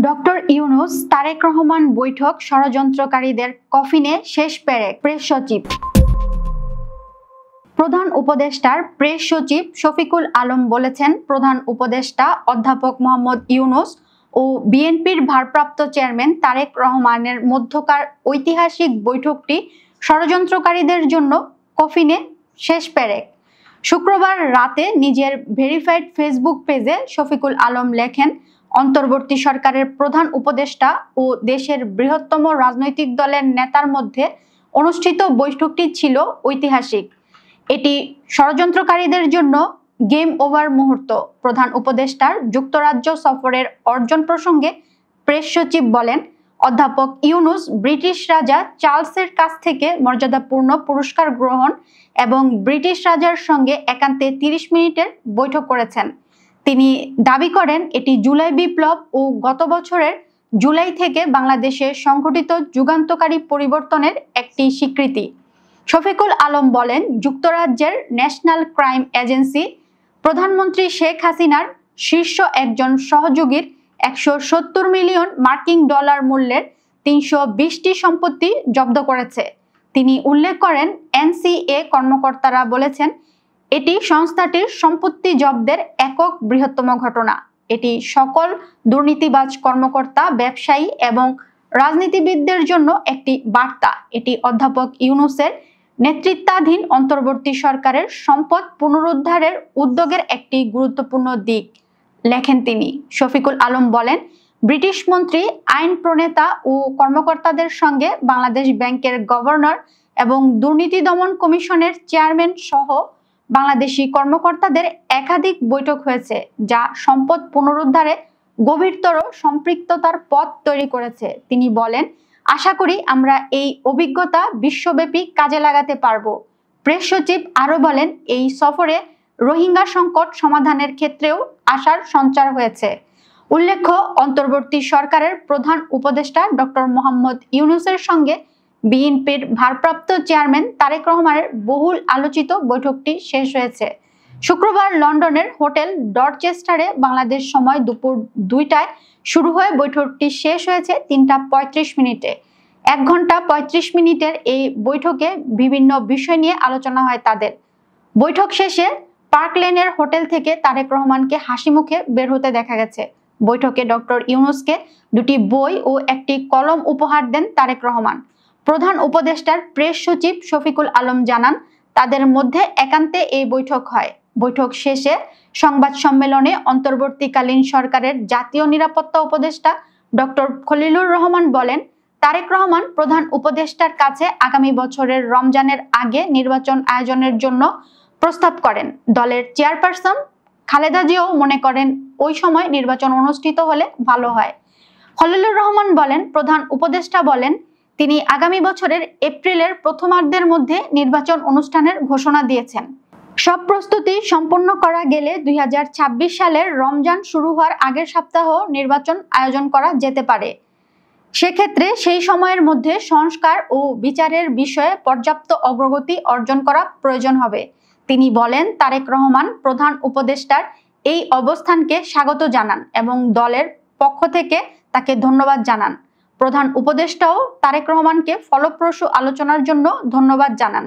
Doctor Yunus Tarique Rahman বৈঠক ষড়যন্ত্রকারীদের কফিনে শেষ পেরেক। প্রেস সচিব প্রধান উপদেষ্টার প্রেস সচিব শফিকুল আলম বলেছেন, প্রধান উপদেষ্টা অধ্যাপক মোহাম্মদ ইউনূস ও বিএনপির ভারপ্রাপ্ত চেয়ারম্যান তারেক রহমানের মধ্যকার ঐতিহাসিক বৈঠকটি ষড়যন্ত্রকারীদের জন্য কফিনে শেষ পেরেক। শুক্রবার রাতে নিজের ভেরিফাইড ফেসবুক পেজে শফিকুল আলম লেখেন, অন্তর্বর্তী সরকারের প্রধান উপদেষ্টা ও দেশের বৃহত্তম রাজনৈতিক দলের নেতার মধ্যে অনুষ্ঠিত বৈঠকটি ছিল ঐতিহাসিক। এটি ষড়যন্ত্রকারীদের জন্য গেম ওভার মুহূর্ত। প্রধান উপদেষ্টার যুক্তরাজ্য সফরের অর্জন প্রসঙ্গে প্রেস সচিব বলেন, অধ্যাপক ইউনূস ব্রিটিশ রাজা চার্লসের কাছ থেকে মর্যাদাপূর্ণ পুরস্কার গ্রহণ এবং ব্রিটিশ রাজার সঙ্গে একান্তে 30 মিনিটের বৈঠক করেছেন। তিনি দাবি করেন, এটি জুলাই বিপ্লব ও গত বছরের জুলাই থেকে বাংলাদেশে সংঘটিত যুগান্তকারী পরিবর্তনের একটি স্বীকৃতি। শফিকুল আলম বলেন, যুক্তরাজ্যের ন্যাশনাল ক্রাইম এজেন্সি প্রধানমন্ত্রী শেখ হাসিনার শীর্ষ একজন সহযোগীর 170 মিলিয়ন মার্কিন ডলার মূল্যের 320টি সম্পত্তি জব্দ করেছে। তিনি উল্লেখ করেন, এনসিএ কর্মকর্তারা বলেছেন, এটি সংস্থাটির সম্পত্তি জব্দের একক বৃহত্তম ঘটনা। এটি সকল দুর্নীতিবাজ কর্মকর্তা, ব্যবসায়ী এবং রাজনীতিবিদদের জন্য একটি বার্তা। এটি অধ্যাপক ইউনূসের নেতৃত্বাধীন অন্তর্বর্তী সরকারের সম্পদ পুনরুদ্ধারের উদ্যোগের একটি গুরুত্বপূর্ণ দিক, লেখেন তিনি। শফিকুল আলম বলেন, ব্রিটিশ মন্ত্রী, আইন প্রণেতা ও কর্মকর্তাদের সঙ্গে বাংলাদেশ ব্যাংকের গভর্নর এবং দুর্নীতি দমন কমিশনের চেয়ারম্যান সহ বাংলাদেশি কর্মকর্তাদের একাধিক বৈঠক হয়েছে, যা সম্পদ পুনরুদ্ধারে গভীরতর সম্পৃক্ততার পথ তৈরি করেছে। তিনি বলেন, আশা করি আমরা এই অভিজ্ঞতা বিশ্বব্যাপী কাজে লাগাতে পারব। প্রেস সচিব আরও বলেন, এই সফরে রোহিঙ্গা সংকট সমাধানের ক্ষেত্রেও আশার সঞ্চার হয়েছে। উল্লেখ্য, অন্তর্বর্তী সরকারের প্রধান উপদেষ্টা ডক্টর মোহাম্মদ ইউনূসের সঙ্গে বিএনপির ভারপ্রাপ্ত চেয়ারম্যান তারেক রহমানের বহুল আলোচিত বৈঠকটি শেষ হয়েছে। শুক্রবার লন্ডনের হোটেল ডরচেস্টারে বাংলাদেশ সময় দুপুর 2টায় শুরু হয়ে বৈঠকটি শেষ হয়েছে 3টা 35 মিনিটে। 1 ঘন্টা 35 মিনিটের এই বৈঠকে বিভিন্ন বিষয় নিয়ে আলোচনা হয় তাদের। বৈঠক শেষে পার্ক লেনের হোটেল থেকে তারেক রহমানকে হাসি মুখে বের হতে দেখা গেছে। বৈঠকে ডক্টর ইউনূসকে 2টি বই ও একটি কলম উপহার দেন তারেক রহমান। প্রধান উপদেষ্টার প্রেস সচিব শফিকুল আলম জানান, তাদের মধ্যে একান্তে এই বৈঠক হয়। বৈঠক শেষে সংবাদ সম্মেলনে অন্তর্বর্তীকালীন সরকারের জাতীয় নিরাপত্তা উপদেষ্টা ডক্টর খলিলুর রহমান বলেন, তারেক রহমান প্রধান উপদেষ্টার কাছে আগামী বছরের রমজানের আগে নির্বাচন আয়োজনের জন্য প্রস্তাব করেন। দলের চেয়ারপারসন খালেদা জিয়াও মনে করেন, ওই সময় নির্বাচন অনুষ্ঠিত হলে ভালো হয়। খলিলুর রহমান বলেন, প্রধান উপদেষ্টা বলেন, তিনি আগামী বছরের এপ্রিলের প্রথমার্ধের মধ্যে নির্বাচন অনুষ্ঠানের ঘোষণা দিয়েছেন। সব প্রস্তুতি সম্পন্ন করা গেলে 2026 সালের রমজান শুরু হওয়ার আগের সপ্তাহ নির্বাচন আয়োজন করা যেতে পারে। সেক্ষেত্রে সেই সময়ের মধ্যে সংস্কার ও বিচারের বিষয়ে পর্যাপ্ত অগ্রগতি অর্জন করা প্রয়োজন হবে। তিনি বলেন, তারেক রহমান প্রধান উপদেষ্টার এই অবস্থানকে স্বাগত জানান এবং দলের পক্ষ থেকে তাকে ধন্যবাদ জানান। প্রধান উপদেষ্টাও তারেক রহমানকে ফলপ্রসূ আলোচনার জন্য ধন্যবাদ জানান।